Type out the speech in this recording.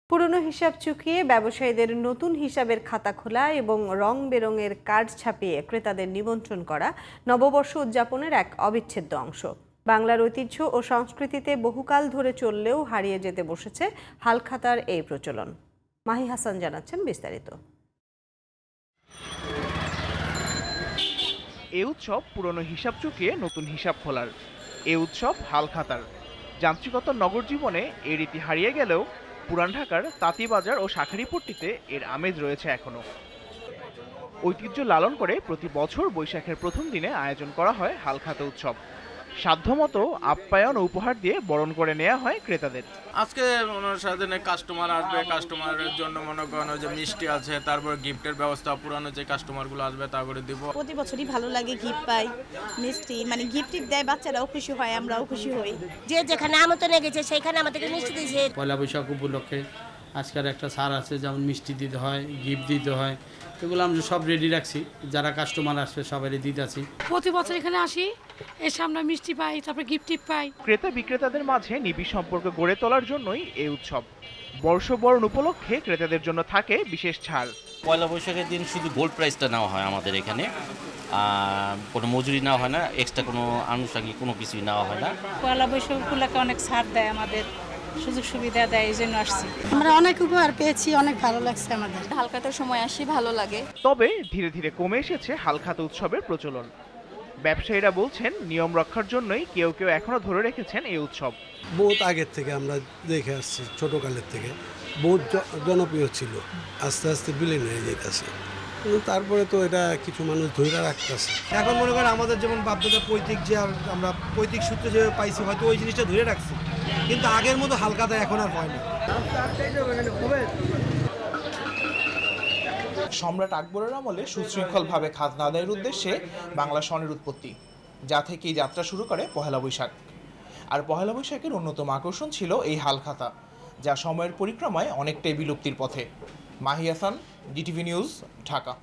পুরনো হিসাব চুকিয়ে ব্যবসায়ীদের নতুন হিসাবের খাতা খোলা এবং রং বেরঙের কার্ড ছাপিয়ে ক্রেতাদের নিমন্ত্রণ করা নববর্ষ উদযাপনের এক অবিচ্ছেদ্য অংশ। বাংলার ঐতিহ্য ও সংস্কৃতিতে বহুকাল ধরে চললেও হারিয়ে যেতে বসেছে হালখাতার এই প্রচলন। মাহি হাসান জানাচ্ছেন বিস্তারিত। এই উৎসব পুরনো হিসাব চুকিয়ে নতুন হিসাব খোলার। এই উৎসব হালখাতার। যান্ত্রিকতার নগর জীবনে এই রীতি হারিয়ে গেলেও পুরান ঢাকার তাঁতিবাজার ও শাঁখারীপট্টিতে এর আমেজ রয়েছে এখনো। ঐতিহ্য লালন করে প্রতি বছর বৈশাখের প্রথম দিনে আয়োজন করা হয় হালখাতা উৎসব। সাধ্যমতো আপ্যায়ন ও উপহার দিয়ে বরণ করে নেওয়া হয় ক্রেতাদের। আজকে সারাদিনে কাস্টমার আসবে, কাস্টমারের জন্য মনে করেন যে মিষ্টি আছে, তারপর গিফটের ব্যবস্থা, পুরানো যে কাস্টমারগুলো আসবে তা করে দিব। প্রতি বছরই ভালো লাগে, গিফট পাই, মিষ্টি মানে গিফট দেয়, বাচ্চারাও খুশি হয়, আমরাও খুশি হই। যে যেখানে আমন্ত্রণে গেছে সেখানে আমাদেরকে মিষ্টি দিয়েছে। পয়লা বৈশাখ উপলক্ষে আজকের একটা ছাড় আছে, যেমন মিষ্টি দিতে হয়, গিফট দিতে হয়, এগুলো আমরা সব রেডি রাখছি। যারা কাস্টমার আসবে সবারই দিতে আছি। প্রতি বছর এখানে আসি, এসে আমরা মিষ্টি পাই, তারপরে গিফট পাই। ক্রেতা বিক্রেতাদের মাঝে নিবিড় সম্পর্ক গড়ে তোলার জন্যই এই উৎসব। বর্ষবরণ উপলক্ষে ক্রেতাদের জন্য থাকে বিশেষ ছাড়। পয়লা বৈশাখের দিন শুধু গোল্ড প্রাইসটা নেওয়া হয় আমাদের এখানে, কোনো মজুরি নেওয়া হয় না, এক্সট্রা কোনো আনুষঙ্গিক কোনো কিছুই নেওয়া হয় না। পয়লা বৈশাখ উপলক্ষে অনেক ছাড় দেয়, আমাদের সুযোগ সুবিধা দেয়, এই জন্য আসছি। আমরা অনেক উপহার পেয়েছি, অনেক ভালো লাগছে আমাদের। হালখাতার সময় আসি, ভালো লাগে। তবে ধীরে ধীরে কমে এসেছে হালখাতা উৎসবের প্রচলন। ব্যবসায়ীরা বলছেন নিয়ম রক্ষার জন্যই কেউ কেউ এখনো ধরে রেখেছেন এই উৎসব। বহুত আগের থেকে আমরা দেখে আসছি, ছোটকালের থেকে বহুত জনপ্রিয় ছিল, আস্তে আস্তে বিলীন হয়ে যেতেছে। তারপরে তো এটা কিছু মানুষ ধরে রাখতেছে। এখন মনে করেন আমাদের যেমন বাপদাদা পৈতৃক যে আমরা পৈতৃক সূত্রে যে পাইছি, হয়তো ওই জিনিসটা ধরে রাখছি, কিন্তু আগের মতো হালখাতা এখন আর হয় না। সম্রাট আকবরের আমলে সুশৃঙ্খলভাবে খাজনা আদায়ের উদ্দেশ্যে বাংলা সনের উৎপত্তি, যা থেকে এই যাত্রা শুরু করে পহেলা বৈশাখ। আর পহেলা বৈশাখের অন্যতম আকর্ষণ ছিল এই হালখাতা, যা সময়ের পরিক্রমায় অনেকটাই বিলুপ্তির পথে। Mahi Hasan, DTV news, Dhaka.